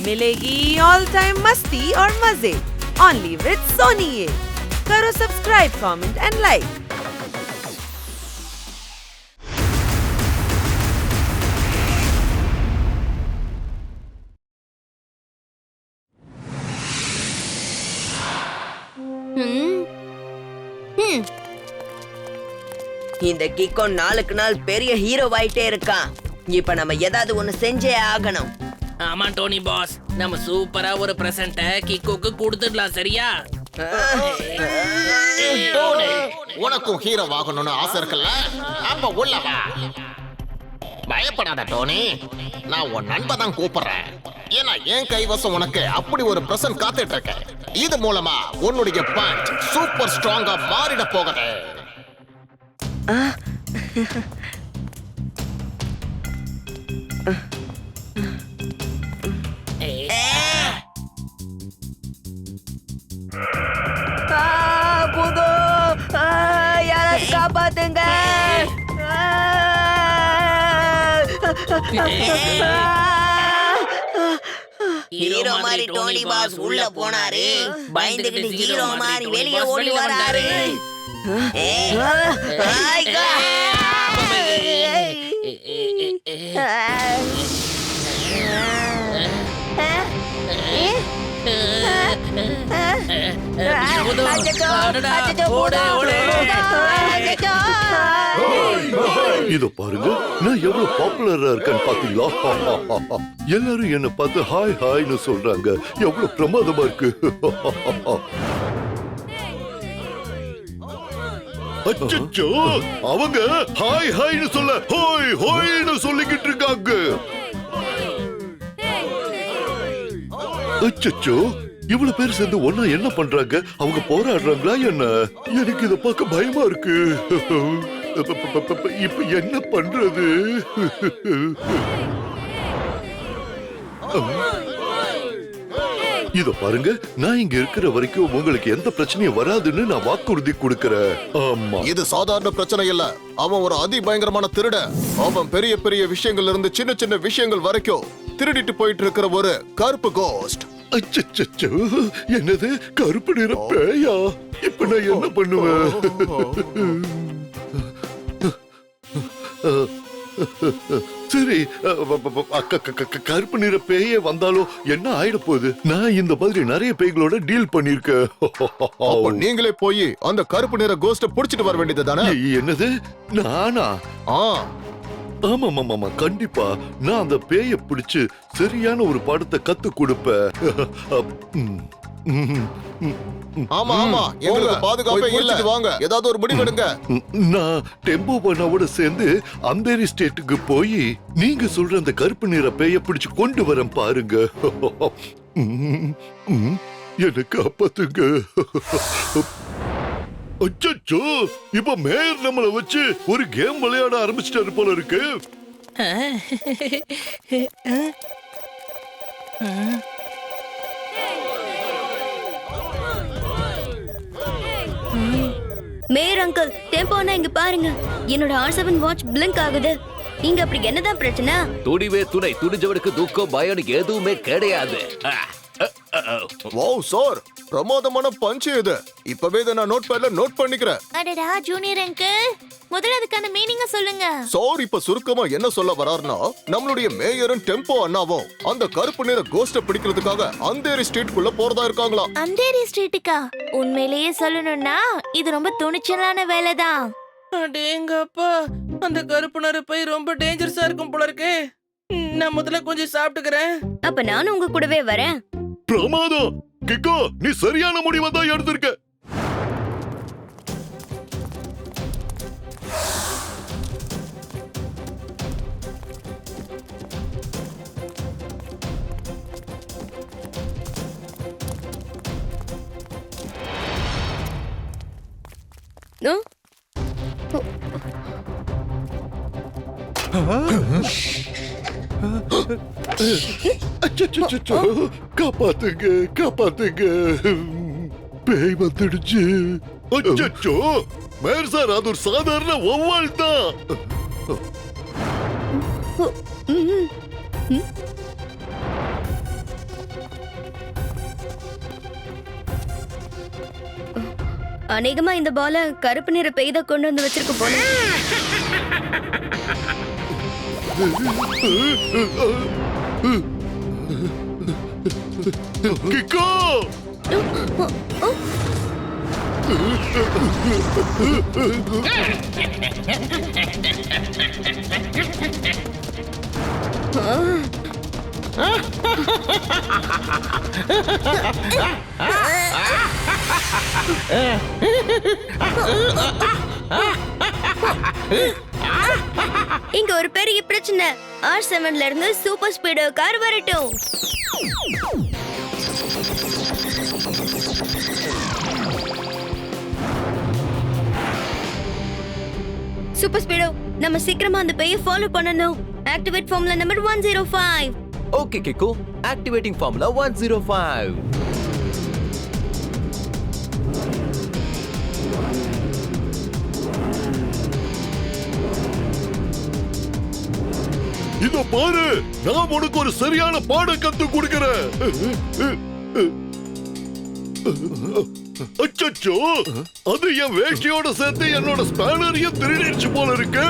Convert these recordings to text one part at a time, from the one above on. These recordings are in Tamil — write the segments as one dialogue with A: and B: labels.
A: मिलेगी ऑल टाइम मस्ती और मजे ओनली विद सोनी ये। करो सब्सक्राइब, कमेंट एंड लाइक।
B: இந்த கிக்கோ நாளுக்கு நாள் பெரிய ஹீரோ ஆயிட்டே இருக்கான். இப்ப நம்ம ஏதாவது ஒண்ணு செஞ்சே ஆகணும்.
C: ஆமா டோனி பாஸ், நம்ம சூப்பரா ஒரு பிரசன்ட கிக்கோக்கு கொடுத்துடலாம். சரியா?
D: டோனி, உனக்கும் ஹீரோ ஆகணும்னு ஆசை இருக்குல்ல? அப்ப உள்ள வா. பயப்படாத டோனி, நான் உன் நண்பன் தான் கூப்பிடுறேன். ஏன்னா என் கைவசம் உனக்கு அப்படி ஒரு பிரசன்ட் காத்துட்டு இருக்கு. இது மூலமா உன்னுடைய பஞ்ச் சூப்பர் ஸ்ட்ராங்கா மாறிட போகுது.
B: யாராவது காப்பாத்துங்க. ஹீரோ மாதிரி டோனி பாஸ் உள்ள போனாரு. பயந்துகிட்டு ஹீரோ மாதிரி வெளியே ஓடி வராரு.
E: இத பாருங்க, நான் எவ்வளவு பாப்புலரா இருக்கேன்னு பாத்தீங்களா? எல்லாரும் என்ன பார்த்து ஹாய் ஹாய்னு சொல்றாங்க. எவ்வளவு பிரமாதமா இருக்கு. அச்சச்சோ, அவங்க ஹாய் ஹாய்னு சொல்ல ஹோய் ஹோய்னு சொல்லிக்கிட்டு இருக்காங்க. அச்சச்சோ, இவ்வளவு பேர் சேர்ந்து ஒன்னா என்ன பண்றாங்க? அவங்க போராடுறாங்களா என்ன? எனக்கு இத பார்க்க பயமா இருக்கு. இப்ப என்ன பண்றது? இத பாருங்க, நான் இங்க இருக்கிற வரைக்கும் உங்களுக்கு எந்த பிரச்சனையும் வராதுன்னு நான் வாக்குறுதி கொடுக்கிறேன். ஆமா,
D: இது சாதாரண பிரச்சனை இல்ல. அவன் ஒரு அதி பயங்கரமான திருடன். அவன் பெரிய பெரிய விஷயங்கள்ல இருந்து சின்ன சின்ன விஷயங்கள் வரைக்கும் திருடிட்டு போயிட்டு இருக்கிற ஒரு கருப்பு கோஸ்ட்.
E: அச்சச்சோ, என்னது கருப்பு நிற பேயா? இப்ப நான் என்ன பண்ணுவேன்? சரி, கருப்பு நிற பேயே வந்தாலும் என்ன ஆயிட போகுது? நான் இந்த மாதிரி நிறைய பேய்களோட டீல் பண்ணிருக்கேன்.
D: நீங்களே போய் அந்த கருப்பு நிற கோஸ்ட புடிச்சிட்டு வர வேண்டியது தானே?
E: என்னது, நானா? ஆமா, கண்டிப்பா நான் அந்த பேய பிடிச்சு சரியான ஒரு பாடத்தை கத்து கொடுப்பேன்.
D: ஆமா, எங்களுக்கு பாதுகாப்பே இல்ல. வாங்க, ஏதாவது ஒரு முடிவு எடுங்க.
E: நான் டெம்போ பண்ணாவோட சேர்ந்து அந்தேரி ஸ்டேட்டுக்கு போய் நீங்க சொல்ற அந்த கருப்பு நிற பேய பிடிச்சு கொண்டு வரேன் பாருங்க. எனக்கு காப்பாத்துங்க. அச்சச்சோ, இப்ப மேயர் நம்மள வச்சு ஒரு கேம் விளையாட ஆரம்பிச்சிட்டாரு போல இருக்கு.
F: மேயர் அங்கிள், டெம்போனா இங்க பாருங்க. என்னோட R7 வாட்ச் பிளிங்க் ஆகுது. இங்க அப்படி என்னதான் பிரச்சனை?
G: துணிவே துணை, துணிஞ்சவனுக்கு துக்கம் பயம் எதுவுமே கிடையாது.
D: வாவ் சார், பிரமாதமான பஞ்ச் இது. இப்பவே இத நான் நோட் பேட்ல நோட் பண்ணிக்கிறேன்.
F: அடடா ஜூனியர் அங்கிள், முதல்ல அதுக்கான மீனிங்க சொல்லுங்க.
D: சார், இப்ப சுருக்கமா என்ன சொல்ல வராருன்னா, நம்மளுடைய மேயரும் டெம்போ அண்ணாவும் அந்த கருப்பு நிற கோஸ்ட பிடிக்கிறதுக்காக அந்தேரி ஸ்ட்ரீட்குள்ள போறதா இருக்காங்களா?
F: அந்தேரி ஸ்ட்ரீட்டுக்கா? உண்மையிலேயே சொல்லணும்னா இது ரொம்ப துணிச்சலான வேலைதான்.
C: அடேங்கப்பா, அந்த கருப்பு நிற பை ரொம்ப டேஞ்சரஸா இருக்கும் போல இருக்கே. நான் முதல்ல கொஞ்சம் சாப்பிட்டுக்கிறேன்.
F: அப்ப நானும் உங்க கூடவே வரேன்.
E: பிரமாதம் கிக்கோ, நீ சரியான முடிவை தான் எடுத்திருக்க. காப்பாத்துங்க, காப்பாத்துங்க, பேய் வந்துடுச்சு. அச்சச்சோ, மேயர் சார், அது ஒரு சாதாரண வௌவால் தான்.
F: அநேகமா இந்த பால கருப்பு நிற பேய் தான் கொண்டு வந்து வச்சிருக்க போல.
E: கிக்கோ
F: இங்க ஒரு பெரிய பிரச்சனை. R7ல இருந்து சூப்பர் ஸ்பீடோ கார் வரட்டும். சூப்பர் ஸ்பீடோ, நம்ம சீக்கிரமா அந்த பேயை ஃபாலோ பண்ணனும். Activate formula number 105.
G: ஓகே கிக்கோ, ஆக்டிவேட்டிங் ஃபார்முலா 105.
E: இதோ பாரு, நான் உனக்கு ஒரு சரியான பாடம் கத்து கொடுக்கிறேன். அச்சச்சோ, அது என் வேஷ்டியோட சேர்த்து என்னோட ஸ்பேனரையும் திருடிடுச்சு போல இருக்கு.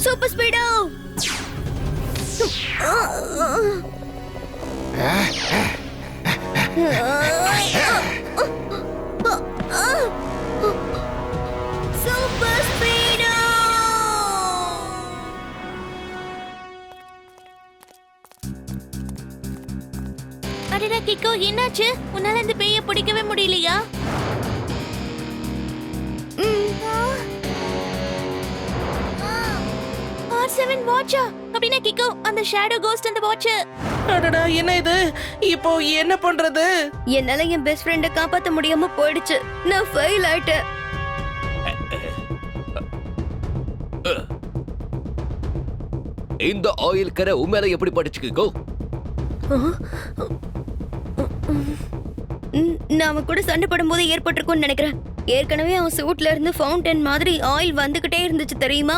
F: சூப்பர் ஸ்பீடோ. சூப்பர் ஸ்பீடோ.
H: அடடா கிக்கோ, என்னாச்சு? உன்னால இந்த பேயை பிடிக்கவே முடியலையா? R7 வாட்சா? அப்படினா கிக்கோ, அந்த ஷேடோ கோஸ்ட் அந்த வாட்ச்.
C: அடடா, என்ன இது? இப்போ என்ன பண்றது?
F: என்னால என் பெஸ்ட் ஃப்ரெண்ட காப்பாத்த முடியாம போயிடுச்சு. நான் ஃபெயில் ஆயிட்டேன்.
G: இந்த ஆயில் கரை உண்மையில எப்படி பட்டுச்சு கிக்கோ?
F: நான் அவன் கூட சண்டை போடும்போது ஏற்பட்டிருக்கும்னு நினைக்கிறேன். ஏற்கனவே அவன் சூட்ல இருந்து ஃபவுண்டன் மாதிரி ஆயில் வந்துகிட்டே இருந்துச்சு தெரியுமா?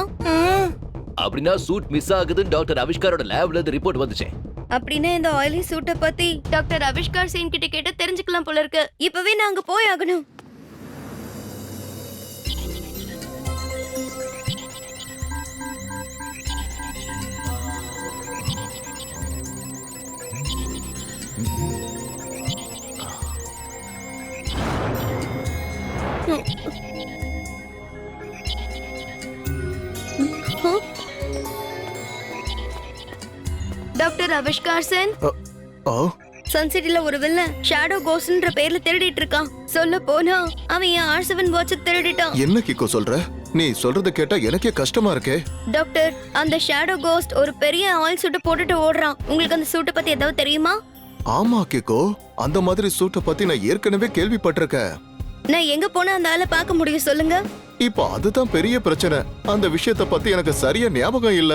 G: அப்படின்னா சூட் மிஸ் ஆகுதுன்னு டாக்டர் அவிஷ்காரோட லேப்ல இருந்து ரிப்போர்ட் வந்துச்சு.
F: அப்படின்னா இந்த ஆயிலி சூட்டை பத்தி டாக்டர் அவிஷ்கார் சேன் கிட்ட கேட்டு தெரிஞ்சுக்கலாம் போல இருக்கு. இப்பவே நாங்க போய் ஆகணும். டாக்டர் அவிஷ்கார் சேன், சன்சிட்டில ஒரு வில்லன் ஷேடோ கோஸ்ட்ன்ற பேர்ல திருடிட்டு இருக்கான். சொல்ல போனா அவன் என் R7 வாட்ச் திருடிட்டான்.
I: என்ன கிக்கோ சொல்ற? நீ சொல்றத கேட்டா எனக்கே கஷ்டமா இருக்கே.
F: டாக்டர், அந்த ஷேடோ கோஸ்ட் ஒரு பெரிய ஆயில் சூட்டை போட்டுட்டு ஓடுறான். உங்களுக்கு அந்த சூட்டை பத்தி ஏதாவது தெரியுமா?
I: ஆமா கிக்கோ, அந்த மாதிரி சூட்டை பத்தி நான் ஏற்கனவே கேள்விப்பட்டிருக்கேன்.
F: நான் எங்க போனா அந்த ஆளை பார்க்க முடியும் சொல்லுங்க?
I: இப்போ அதுதான் பெரிய பிரச்சனை. அந்த விஷயத்தை பத்தி எனக்கு சரியா ஞாபகம் இல்ல.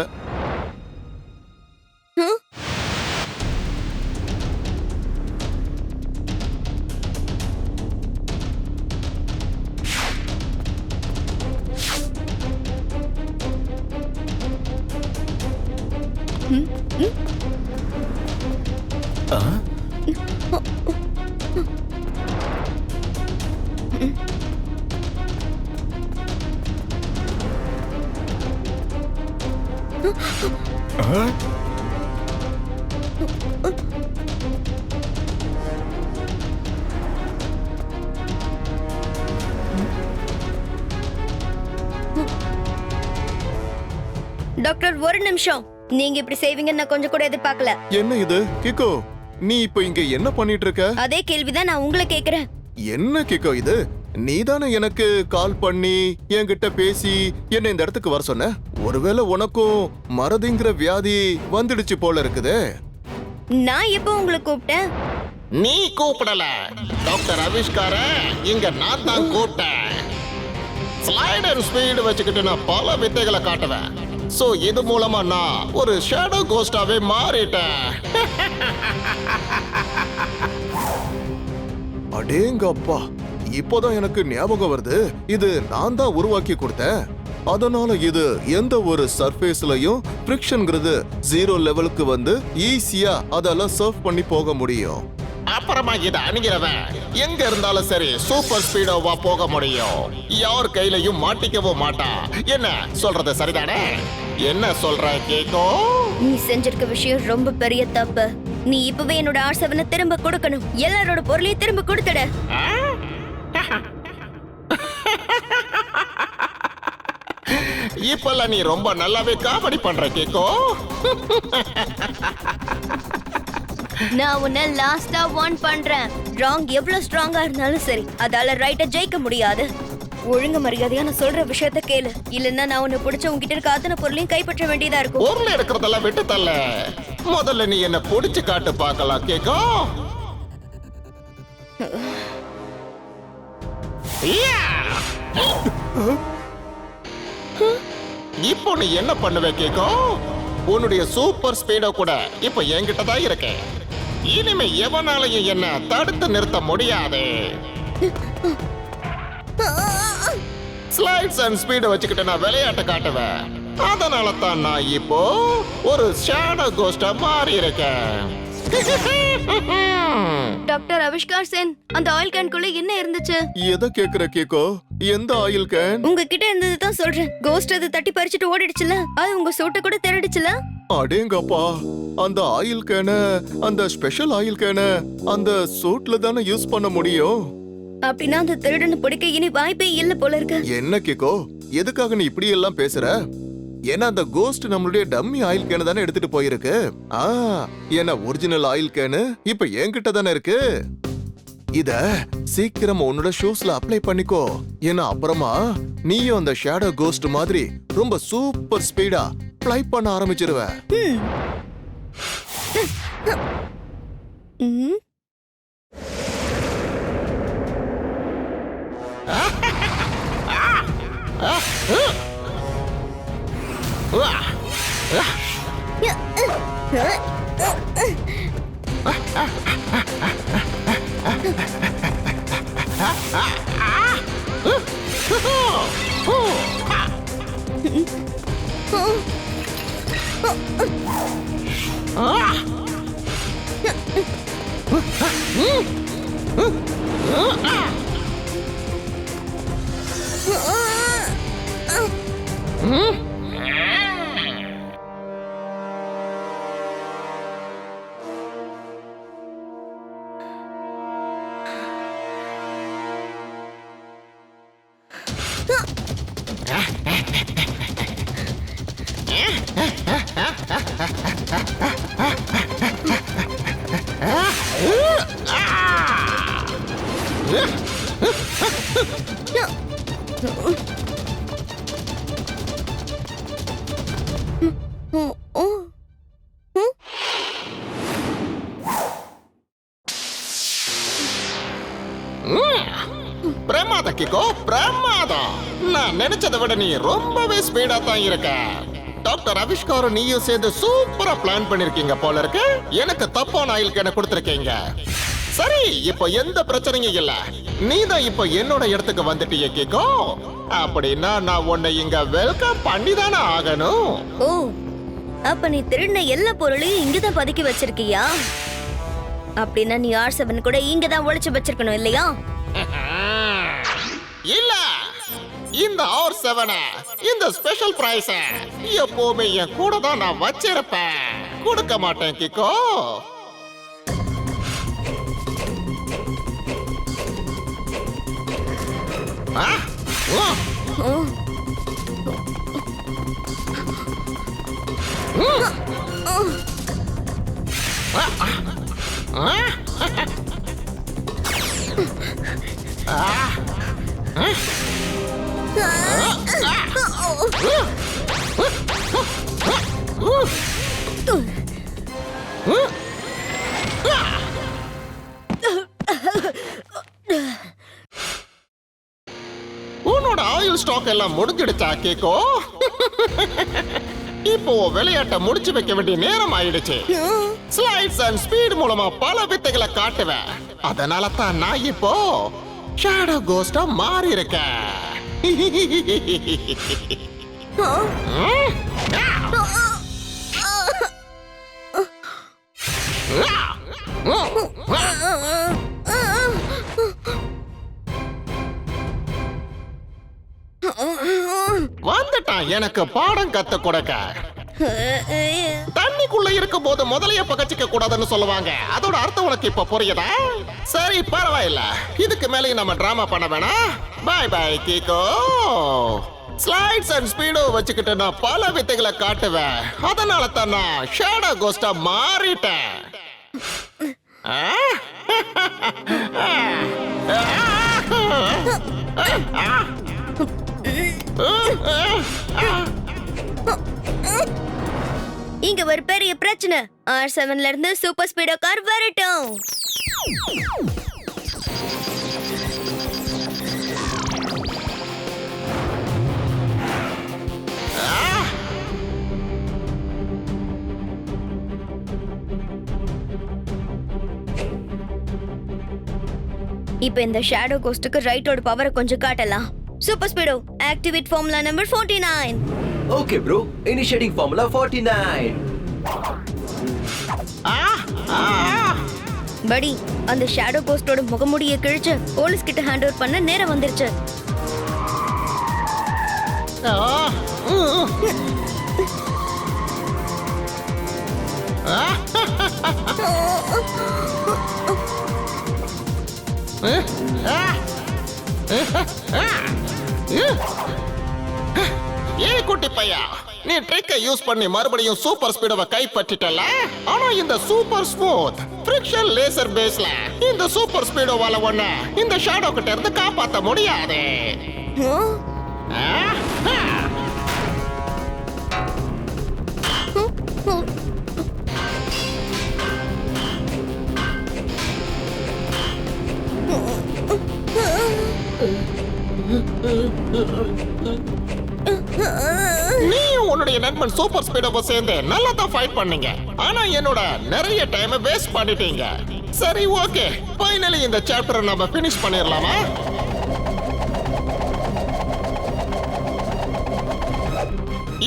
F: டாக்டர் ஒரு நிமிஷம். நீங்க இப்படி செய்வீங்கன்னு நான் கொஞ்சம் கூட எதிர்பார்க்கல.
I: என்ன இது கிக்கோ, நீ இப்ப இங்க என்ன பண்ணிட்டு இருக்க?
F: அதே கேள்விதான் நான் உங்களை கேக்குறேன்.
I: என்ன கிக்கோ இது? நீதானே எனக்கு கால் பண்ணி என்கிட்ட பேசி என்ன இந்த இடத்துக்கு வர சொன்ன. ஒருவேளை உனக்கும் மறதிங்கிற வியாதி வந்துடுச்சு போல இருக்குதே.
F: நான் எப்போ உங்களை கூப்பிட்டேன்?
D: நீ கூப்பிடல டாக்டர் ஆவிஷ்கார, இங்க நான் தான் கூப்பிட்டேன். ஸ்லைட் அண்ட் ஸ்பீடு வச்சுக்கிட்டு நான் பல வித்தைகளை காட்டுவேன். சோ இது மூலமா நான் ஒரு ஷேடோ கோஸ்டாவே மாறிட்டேன்.
I: அடேங்கப்பா, இப்போதான் எனக்கு ஞாபகம் வருது. இது நான் தான் உருவாக்கி கொடுத்தேன். அதனால இது எந்த ஒரு சர்ஃபேஸ்லயும் ஃப்ரிக்ஷன்ங்கிறது 0 லெவலுக்கு வந்து ஈஸியா அதெல்லாம் சர்ஃப் பண்ணி போக முடியும்.
D: அப்புறமா இதை அணுகிறவன் எங்க இருந்தாலும் சரி சூப்பர் ஸ்பீடோவா போக முடியும். யார் கையிலையும் மாட்டிக்கவும் மாட்டான். என்ன சொல்றது சரிதானே? என்ன சொல்ற கேக்கோ?
F: நீ செஞ்சிருக்க விஷயம் ரொம்ப பெரிய தப்பு. நீ இப்பவே என்னோட R7 திரும்ப கொடுக்கணும். எல்லாரோட பொருளையும் திரும்ப கொடுத்துட.
D: இப்பெல்லாம் நீ ரொம்ப நல்லாவே காமெடி பண்ற கேக்கோ.
F: நான் உன்னை லாஸ்டா வார்ன் பண்றேன். ராங் எவ்வளவு ஸ்ட்ராங்கா இருந்தாலும் சரி, அதால ரைட்ட ஜெயிக்க முடியாது. ஒழுங்கு மரியாதையா நான் சொல்ற விஷயத்த கேளு. இல்லன்னா நான் உன்னை பிடிச்ச உன்கிட்ட இருக்க அத்தனை பொருளையும் கைப்பற்ற வேண்டியதா இருக்கும்.
D: பொருள் எடுக்கிறதெல்லாம் விட்டு தள்ள. முதல்ல நீ என்ன பிடிச்சு காட்டு பார்க்கலாம் கேக்கோ. இப்போ நீ என்ன பண்ணுவ கேக்கோ? உன்னுடைய சூப்பர் ஸ்பீடோ கூட இப்ப என்கிட்ட தான் இருக்கு. இனிமே எவனாலையும் என்ன தடுத்து நிறுத்த முடியாது. ஸ்லைட்ஸ் அண்ட் ஸ்பீட வச்சுக்கிட்டு நான் விளையாட்டு காட்டுவேன். அதனால தான் நான் இப்போ ஒரு ஷேடோ கோஸ்டா மாறி இருக்கேன்.
F: டாக்டர் ஆவிஷ்கார் சென், அந்த ஆயில் கேன்குள்ள என்ன இருந்துச்சு?
I: எதை கேக்குற கேக்கோ? எந்த ஆயில் கேன்?
F: உங்ககிட்ட இருந்தது தான் சொல்றேன். கோஸ்ட் அது தட்டி பறிச்சுட்டு ஓடிடுச்சுல, அது உங்க சூட்டை கூட திருடிச்சுல.
I: அடேங்கப்பா, அந்த ஆயில் கேன, அந்த ஸ்பெஷல் ஆயில் கேன அந்த சூட்ல தானே யூஸ் பண்ண முடியும்.
F: அப்படின்னா அந்த திருடனை பிடிக்க இனி வாய்ப்பே இல்ல போல இருக்கு.
I: என்ன கேக்கோ, எதுக்காக நீ இப்படி எல்லாம் பேசுற? ஏன்னா அந்த கோஸ்ட் நம்மளுடைய டம்மி ஆயில் கேன தானே எடுத்துட்டு போயிருக்கு. ஏன்னா ஒரிஜினல் ஆயில் கேனு இப்ப என்கிட்ட தானே இருக்கு. இத சீக்கிரம் உன்னோட ஷூஸ்ல அப்ளை பண்ணிக்கோ. ஏன்னா அப்புறமா நீயும் அந்த ஷேடோ கோஸ்ட் மாதிரி ரொம்ப சூப்பர் ஸ்பீடா ஃப்ளை பண்ண ஆரம்பிச்சிருவ.
D: பிரமாதம் கிக்கோ, பிரமாதம். நான் நினைச்சதை விட நீ ரொம்பவே ஸ்பீடா தான் இருக்க. டாக்டர் ஆவிஷ்காரும் நீயும் சேர்ந்து சூப்பரா பிளான் பண்ணிருக்கீங்க போல இருக்கு. எனக்கு தப்பான ஆயில் கேன கொடுத்திருக்கீங்க. சரி, இப்போ எந்த பிரச்சனையும் இல்ல. நீ தான் இப்போ என்னோட இடத்துக்கு வந்துட்டியே கிக்கோ. அப்படின்னா நான் உன்னை இங்க வெல்கம் பண்ணி தானே ஆகணும்.
F: ஓ, அப்ப நீ திருடின எல்லா பொருளையும் இங்கதான் பதுக்கி வச்சிருக்கியா? அப்படின்னா நீ R7 கூட இங்கதான் ஒளிச்சு வச்சிருக்கணும் இல்லையா?
D: இல்ல, இந்த R7 இந்த ஸ்பெஷல் பிரைஸ் எப்பவுமே என் கூட தான் நான் வச்சிருப்பேன். கொடுக்க மாட்டேன் கிக்கோ. ஆ? ஓ. உன்னோட ஆயில் ஸ்டாக் எல்லாம் முடிஞ்சிடுச்சா கேக்கோ? இப்போ விளையாட்டை முடிச்சு வைக்க வேண்டிய நேரம் ஆயிடுச்சு. ஸ்லைட்ஸ் அண்ட் ஸ்பீட் மூலமா பல வித்தைகளை காட்டுவேன். அதனால தான் நான் இப்போ ஷேடோ கோஸ்டா மாறி இருக்கேன். வந்துட்டான் எனக்கு பாடம் கத்து கொடுக்க. தண்ணிக்குள்ள இருக்கும் போது முதலைய பகச்சிக்க கூடாதுன்னு சொல்லுவாங்க. அதோட அர்த்தம் உனக்கு இப்ப புரியுதா? சரி பரவாயில்ல, இதுக்கு மேலே நம்ம டிராமா பண்ண வேணாம். பாய் பாய் கீகோ. ஸ்லைட்ஸ் அண்ட் ஸ்பீடோ வச்சுக்கிட்டு நான் பல வித்தைகளை காட்டுவேன். அதனால தான் நான் ஷேடோ கோஸ்டா மாறிட்டேன்.
F: இங்க ஒரு பெரிய பிரச்சனை. R7ல இருந்து சூப்பர் ஸ்பீடோ கார் வரட்டும். இப்ப இந்த ஷேடோ கோஸ்டுக்கு ரைட்டோட பவரை கொஞ்சம் காட்டலாம். Super speedo activate formula number 49.
G: Okay bro, initiating formula 49.
F: படி, அந்த ஷேடோ கோஸ்டோட முகமுடியை கிழிச்சு போலீஸ் கிட்ட ஹேண்ட் ஓவர் பண்ண நேரம் வந்துருச்சு.
D: ஏய் குட்டி பையா, நீ ட்ரிக்கை யூஸ் பண்ணி மறுபடியும் சூப்பர் ஸ்பீடோவை கைப்பற்றிட்டல. ஆனா இந்த சூப்பர் ஸ்மூத் ஃபிரிக்ஷன் லேசர் பேஸ்ல இந்த சூப்பர் ஸ்பீடோவால ஒண்ணு இந்த ஷேடோ கிட்ட இருந்து காப்பாத்த முடியாது. நீயும் உன்னுடைய நண்பன் சூப்பர் ஸ்பீடோவை சேர்ந்து நல்லா தான் ஃபைட் பண்ணீங்க. ஆனா என்னோட நிறைய டைம் வேஸ்ட் பண்ணிட்டீங்க. சரி ஓகே, ஃபைனலி இந்த சாப்டரை நம்ம ஃபினிஷ் பண்ணிரலாமா?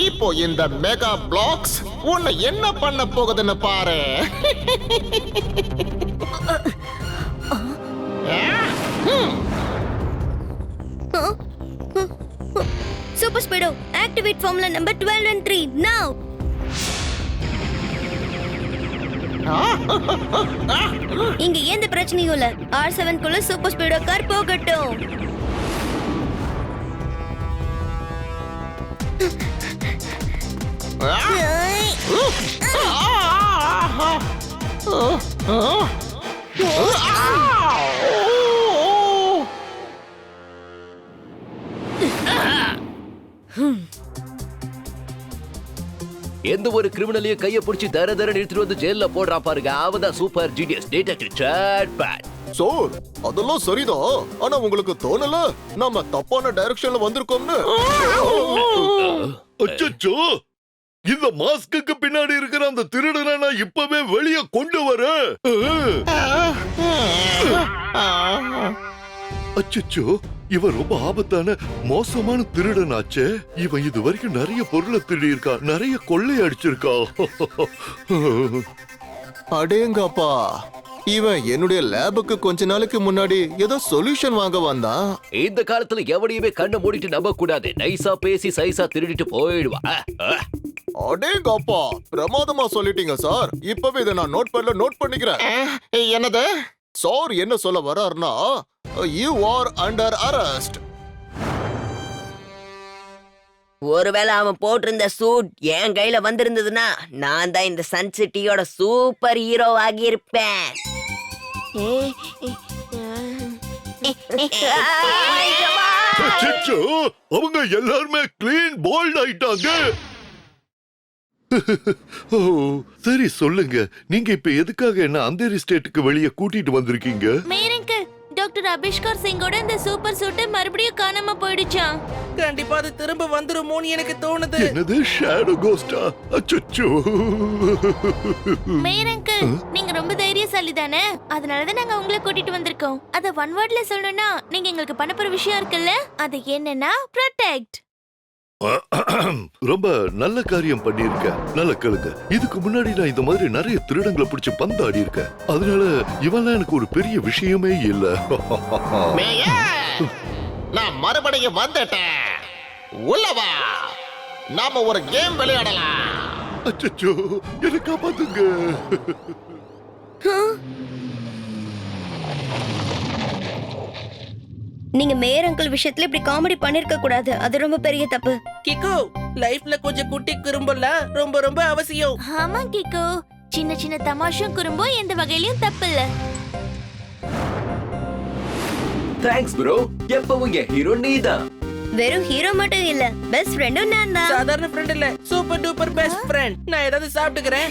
D: இப்போ இந்த மெகா பிளாக்ஸ் உன்னை என்ன பண்ண போகுதுன்னு பாரு.
F: Super speedo activate formula number 12 and 3 now. இங்க எந்த பிரச்சனையும் இல்ல. R7 குள்ள சூப்பர் ஸ்பீடோ கார் போகட்டும்.
G: எந்த ஒரு கிரிமினலையும் கைய பிடிச்சி தர எடுத்துட்டு வந்து ஜெயில போடுறா பாருங்க. அவதான் சூப்பர் ஜீனியஸ் டிடெக்டிவ் சாட் பேட்.
I: சோர், அதெல்லாம் சரிதான். ஆனா உங்களுக்கு தோணல நாம தப்பான டைரக்ஷன்ல வந்திருக்கோம்னு?
E: அச்சச்சோ, இந்த மாஸ்க்கு பின்னாடி இருக்கிற அந்த திருடனை நான் இப்பவே வெளியே கொண்டு வரேன். அச்சச்சோ, இவன் ரொம்ப ஆபத்தான மோசமான திருடனாச்சே. இவன் இது வரைக்கும் நிறைய பொருளை திருடி இருக்கா, நிறைய கொள்ளை அடிச்சிருக்கா.
I: அடேங்கப்பா, இவன் என்னுடைய லேபுக்கு கொஞ்ச நாளைக்கு முன்னாடி ஏதோ சொல்யூஷன் வாங்க வந்தான்.
G: இந்த காலத்துல எவனையுமே கண்ணை மூடிட்டு நம்ப கூடாது. நைஸா பேசி சைஸா திருடிட்டு போயிடுவா.
I: அடேங்கப்பா, பிரமாதமா சொல்லிட்டீங்க சார். இப்பவே இதை நான் நோட் பண்ணிக்கிறேன்.
D: என்னது?
I: சார் என்ன சொல்ல வர்றாருன்னா, யூ ஆர் அண்டர் அரெஸ்ட்.
B: ஒருவேளை அவன் போட்டிருந்த சூட் என் கையில வந்திருந்ததுன்னா நான் தான் இந்த சன் சிட்டியோட சூப்பர் ஹீரோ ஆகி இருப்பேன்.
E: அச்சச்சோ, அவங்க எல்லாருமே கிளீன் போல்ட் ஆயிட்டாங்க. ஓ, சரி சொல்லுங்க, நீங்க இப்ப எதுக்காக என்ன அந்தேரி ஸ்டேட்டுக்கு வெளியே கூட்டிட்டு வந்திருக்கீங்க?
H: மேயர் அங்கிள், டாக்டர் அபிஷ்கர் சிங்கோட இந்த சூப்பர் சூட் மறுபடியும் காணாம போயிடுச்சாம்.
C: கண்டிப்பா அது திரும்ப வந்துருமோன்னு எனக்கு தோணுது.
E: என்னது, ஷேடோ கோஸ்டா? அச்சச்சோ.
H: மேயர் அங்கிள், நீங்க ரொம்ப தைரியசாலி தானே, அதனாலதான் நாங்க உங்களை கூட்டிட்டு வந்திருக்கோம். அத ஒன் வேர்ட்ல சொல்லணும்னா நீங்க எங்களுக்கு பண்ண போற விஷயம் இருக்குல்ல, அது என்னன்னா ப்ரொடெக்ட்.
E: ரொம்ப நல்ல காரியம் பண்ணிருக்க. நல்ல கேளுங்க, இதுக்கு முன்னாடி நான் இந்த மாதிரி நிறைய திருடங்களை பிடிச்சு பந்தாடி இருக்கேன். அதனால இவெல்லாம் எனக்கு ஒரு பெரிய விஷயமே இல்ல.
D: மேயர், நான் மறுபடியும் வந்துட்டேன். உள்ளவா, நாம ஒரு கேம் விளையாடலாம்.
E: அச்சச்சோ, என்ன காப்பாத்துங்க.
F: நீங்க மேயர் அங்கிள் விஷயத்துல இப்படி காமெடி பண்ணிருக்க கூடாது. அது ரொம்ப பெரிய தப்பு.
C: கிக்கு, லைஃப்ல கொஞ்சம் குட்டி குறும்புல ரொம்ப ரொம்ப அவசியம்.
H: ஆமா கிக்கு, சின்ன சின்ன தமாஷும் குறும்பும் எந்த வகையிலயும் தப்பு இல்ல.
G: Thanks bro. எப்பவும் என் ஹீரோ நீதான்.
F: வெறும் ஹீரோ மட்டும் இல்ல, பெஸ்ட் ஃப்ரெண்டும் நான் தான்.
C: சாதாரண ஃப்ரெண்ட் இல்ல, சூப்பர் டூப்பர் பெஸ்ட் ஃப்ரெண்ட். நான் ஏதாவது சாப்பிட்டுக்கிறேன்.